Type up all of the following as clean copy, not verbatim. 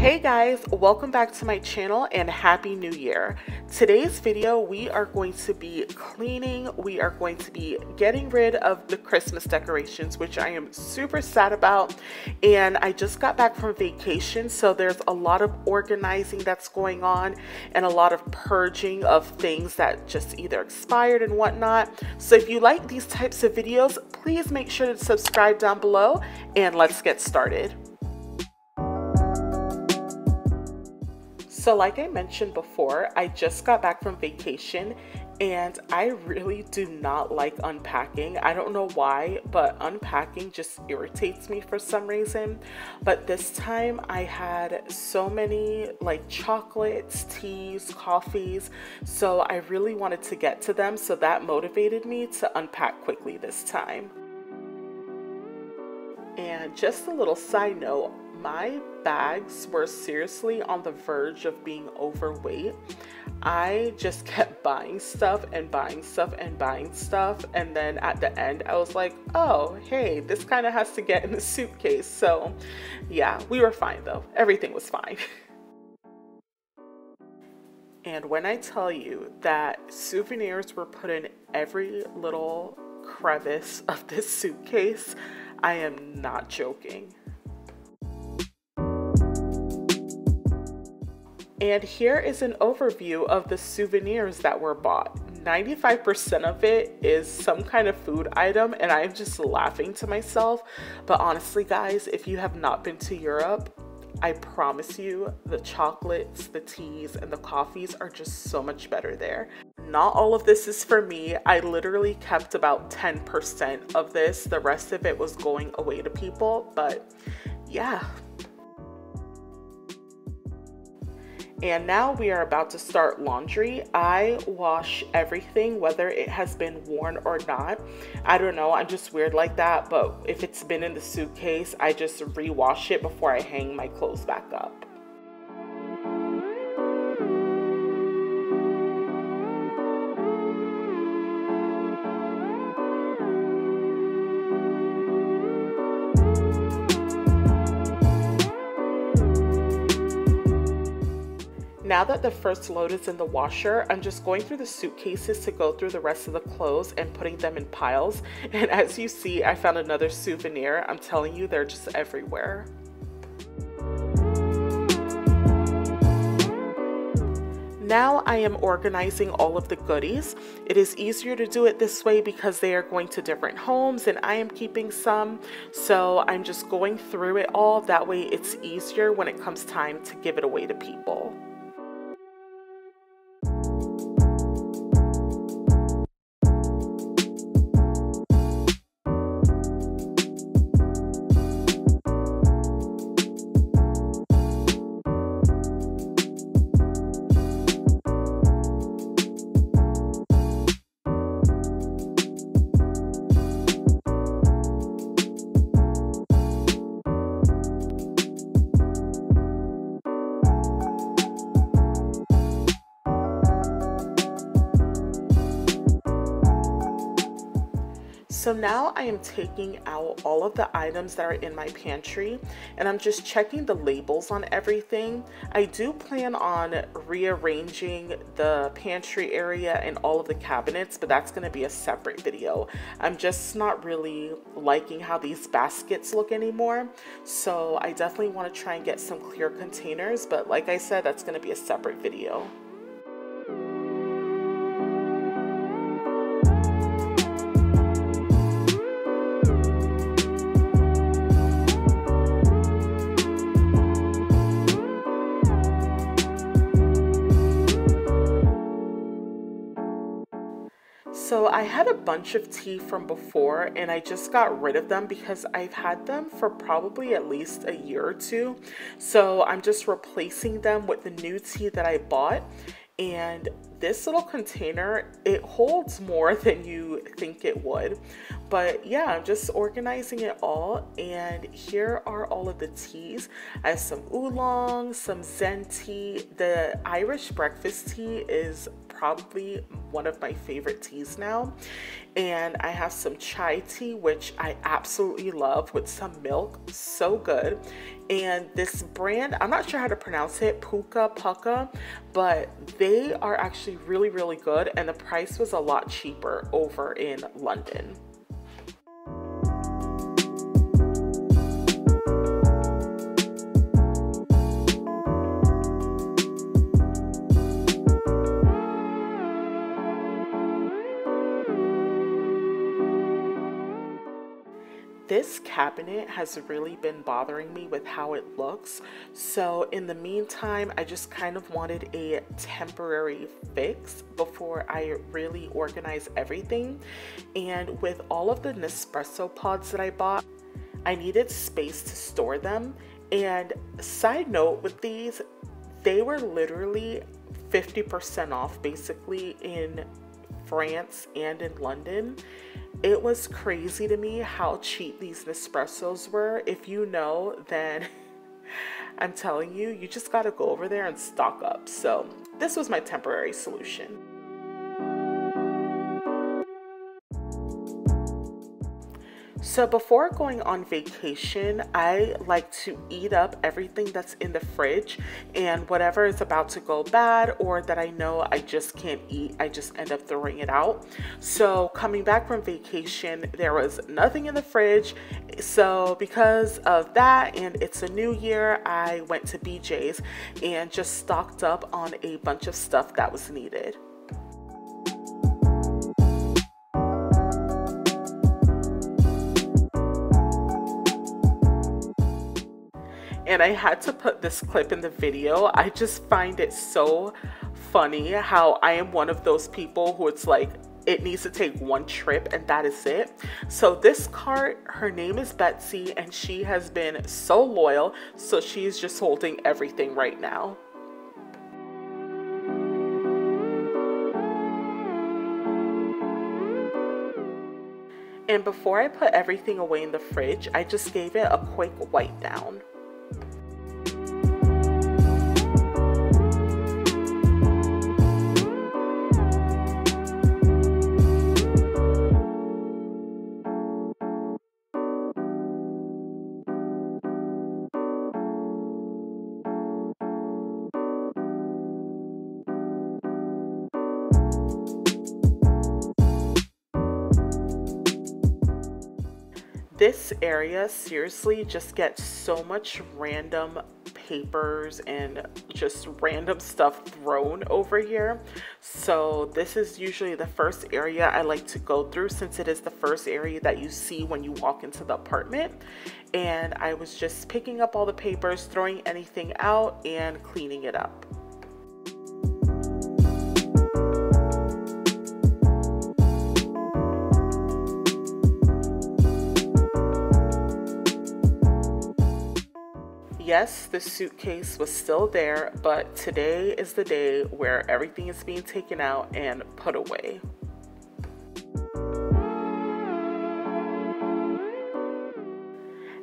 Hey guys, welcome back to my channel and happy new year. Today's video we are going to be cleaning, we are going to be getting rid of the Christmas decorations, which I am super sad about, and I just got back from vacation, so there's a lot of organizing that's going on and a lot of purging of things that just either expired and whatnot. So if you like these types of videos, please make sure to subscribe down below and let's get started. So like I mentioned before, I just got back from vacation and I really do not like unpacking. I don't know why, but unpacking just irritates me for some reason. But this time I had so many like chocolates, teas, coffees, so I really wanted to get to them, so that motivated me to unpack quickly this time. And just a little side note, my bags were seriously on the verge of being overweight. I just kept buying stuff and buying stuff and buying stuff, and then at the end I was like, oh hey, this kind of has to get in the suitcase. So yeah, we were fine though, everything was fine. And when I tell you that souvenirs were put in every little crevice of this suitcase, I am not joking. And here is an overview of the souvenirs that were bought. 95% of it is some kind of food item, and I'm just laughing to myself. But honestly, guys, if you have not been to Europe, I promise you the chocolates, the teas, and the coffees are just so much better there. Not all of this is for me. I literally kept about 10% of this. The rest of it was going away to people, but yeah. And now we are about to start laundry. I wash everything, whether it has been worn or not. I don't know, I'm just weird like that, but if it's been in the suitcase, I just rewash it before I hang my clothes back up. Now that the first load is in the washer, I'm just going through the suitcases to go through the rest of the clothes and putting them in piles. And as you see, I found another souvenir. I'm telling you, they're just everywhere. Now I am organizing all of the goodies. It is easier to do it this way because they are going to different homes and I am keeping some. So I'm just going through it all. That way it's easier when it comes time to give it away to people. So now I am taking out all of the items that are in my pantry and I'm just checking the labels on everything. I do plan on rearranging the pantry area and all of the cabinets, but that's going to be a separate video. I'm just not really liking how these baskets look anymore. So I definitely want to try and get some clear containers, but like I said, that's going to be a separate video. So I had a bunch of tea from before and I just got rid of them because I've had them for probably at least a year or two. So I'm just replacing them with the new tea that I bought. And this little container, it holds more than you think it would. But yeah, I'm just organizing it all. And here are all of the teas. I have some oolong, some Zen tea. The Irish breakfast tea is probably one of my favorite teas now. And I have some chai tea, which I absolutely love, with some milk. So good. And this brand, I'm not sure how to pronounce it, Puka, but they are actually really, really good. And the price was a lot cheaper over in London. This cabinet has really been bothering me with how it looks. So in the meantime, I just kind of wanted a temporary fix before I really organize everything. And with all of the Nespresso pods that I bought, I needed space to store them. And side note with these, they were literally 50% off basically in France and in London. It was crazy to me how cheap these Nespressos were. If you know, then I'm telling you, you just gotta go over there and stock up. So this was my temporary solution. So before going on vacation, I like to eat up everything that's in the fridge, and whatever is about to go bad or that I know I just can't eat, I just end up throwing it out. So coming back from vacation, there was nothing in the fridge. So because of that, and it's a new year, I went to BJ's and just stocked up on a bunch of stuff that was needed. And I had to put this clip in the video. I just find it so funny how I am one of those people who it's like, it needs to take one trip and that is it. So this cart, her name is Betsy, and she has been so loyal. So she's just holding everything right now. And before I put everything away in the fridge, I just gave it a quick wipe down. This area seriously just gets so much random papers and just random stuff thrown over here. So this is usually the first area I like to go through, since it is the first area that you see when you walk into the apartment. And I was just picking up all the papers, throwing anything out, and cleaning it up. Yes, the suitcase was still there, but today is the day where everything is being taken out and put away.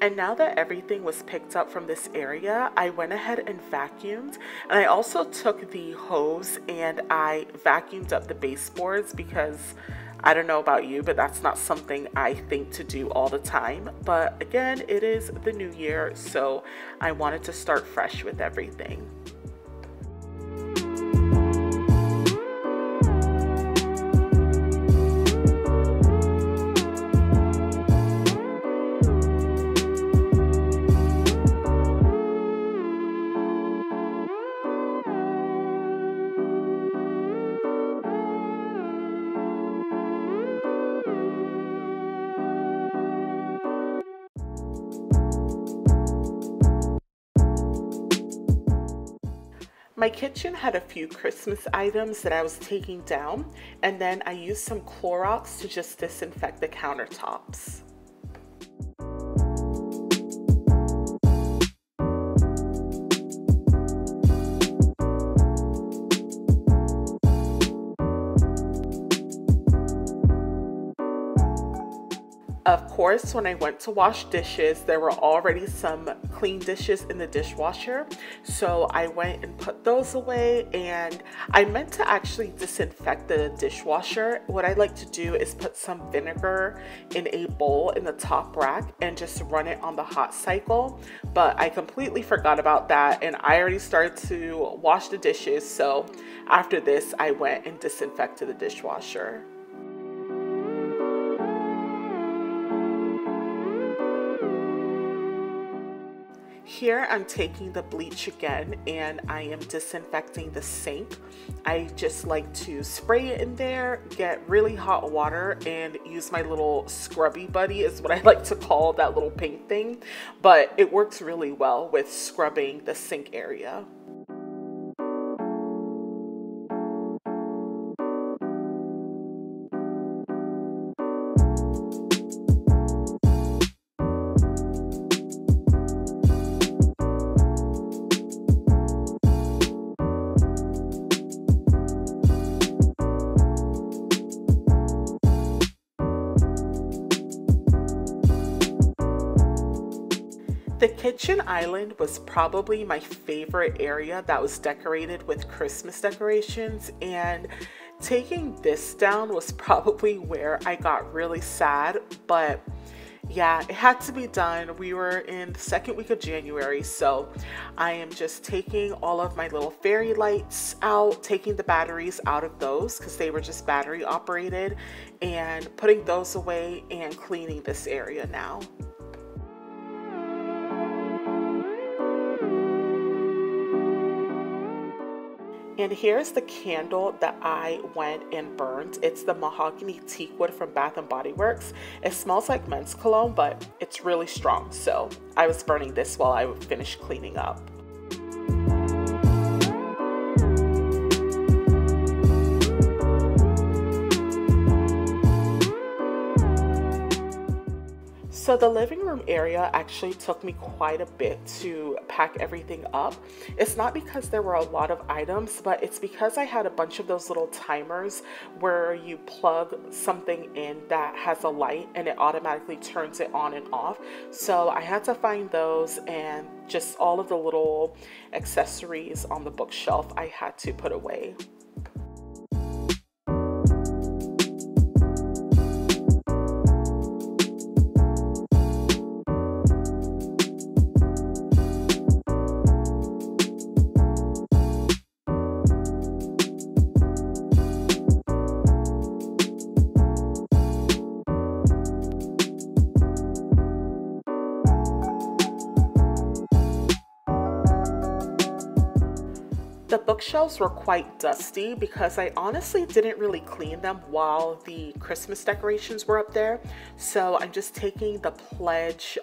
And now that everything was picked up from this area, I went ahead and vacuumed. And I also took the hose and I vacuumed up the baseboards, because I don't know about you, but that's not something I think to do all the time. But again, it is the new year, so I wanted to start fresh with everything. My kitchen had a few Christmas items that I was taking down, and then I used some Clorox to just disinfect the countertops. Of course, when I went to wash dishes, there were already some clean dishes in the dishwasher. So I went and put those away, and I meant to actually disinfect the dishwasher. What I like to do is put some vinegar in a bowl in the top rack and just run it on the hot cycle. But I completely forgot about that, and I already started to wash the dishes. So after this, I went and disinfected the dishwasher. Here I'm taking the bleach again and I am disinfecting the sink. I just like to spray it in there, get really hot water, and use my little scrubby buddy is what I like to call that little pink thing. But it works really well with scrubbing the sink area. The kitchen island was probably my favorite area that was decorated with Christmas decorations, and taking this down was probably where I got really sad, but yeah, it had to be done. We were in the second week of January, so I am just taking all of my little fairy lights out, taking the batteries out of those because they were just battery operated, and putting those away and cleaning this area now. And here's the candle that I went and burned. It's the mahogany teak wood from Bath and Body Works. It smells like men's cologne, but it's really strong. So I was burning this while I finished cleaning up. So the living room area actually took me quite a bit to pack everything up. It's not because there were a lot of items, but it's because I had a bunch of those little timers where you plug something in that has a light and it automatically turns it on and off. So I had to find those, and just all of the little accessories on the bookshelf I had to put away. The bookshelves were quite dusty because I honestly didn't really clean them while the Christmas decorations were up there. So I'm just taking the Pledge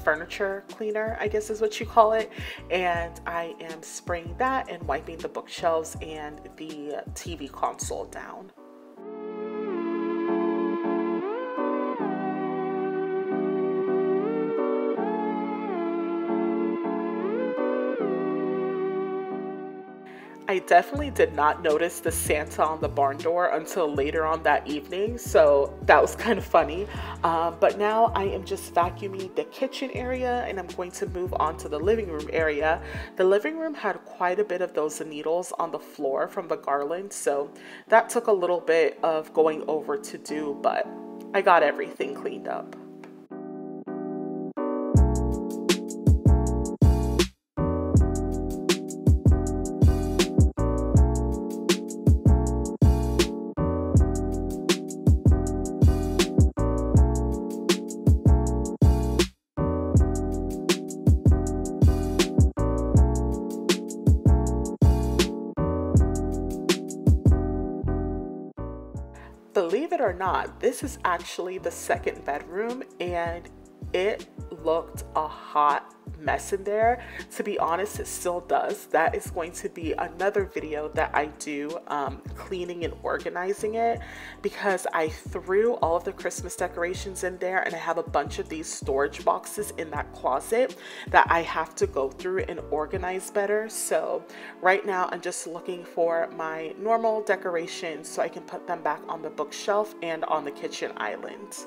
furniture cleaner, I guess is what you call it, and I am spraying that and wiping the bookshelves and the TV console down. I definitely did not notice the Santa on the barn door until later on that evening, so that was kind of funny. But now I am just vacuuming the kitchen area, and I'm going to move on to the living room area. The living room had quite a bit of those needles on the floor from the garland, so that took a little bit of going over to do, but I got everything cleaned up. Believe it or not, this is actually the second bedroom, and it looked a hot mess in there. To be honest, it still does. That is going to be another video that I do, cleaning and organizing it, because I threw all of the Christmas decorations in there, and I have a bunch of these storage boxes in that closet that I have to go through and organize better. So right now I'm just looking for my normal decorations so I can put them back on the bookshelf and on the kitchen island.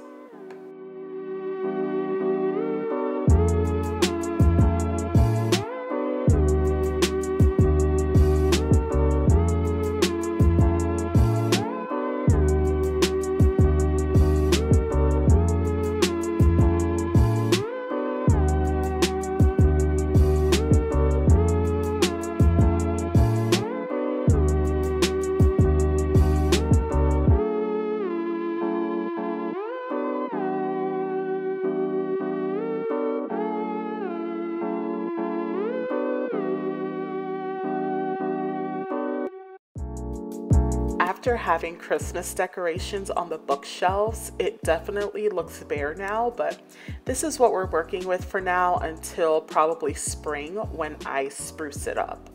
after having Christmas decorations on the bookshelves, it definitely looks bare now, but this is what we're working with for now until probably spring when I spruce it up.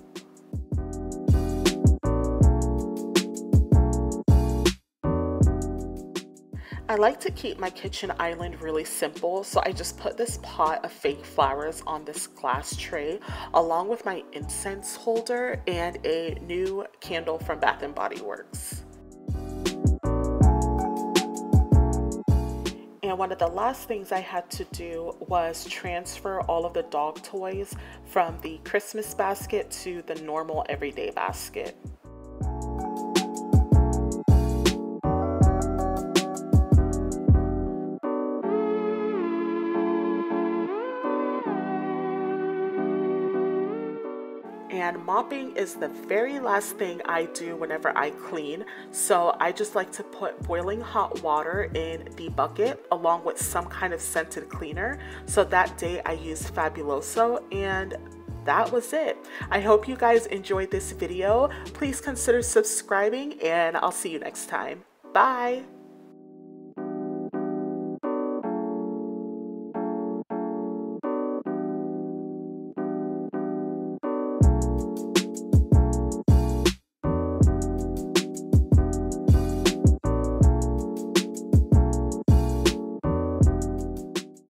I like to keep my kitchen island really simple, so I just put this pot of fake flowers on this glass tray along with my incense holder and a new candle from Bath & Body Works. And one of the last things I had to do was transfer all of the dog toys from the Christmas basket to the normal everyday basket. And mopping is the very last thing I do whenever I clean. So I just like to put boiling hot water in the bucket along with some kind of scented cleaner. So that day I used Fabuloso, and that was it. I hope you guys enjoyed this video. Please consider subscribing and I'll see you next time. Bye.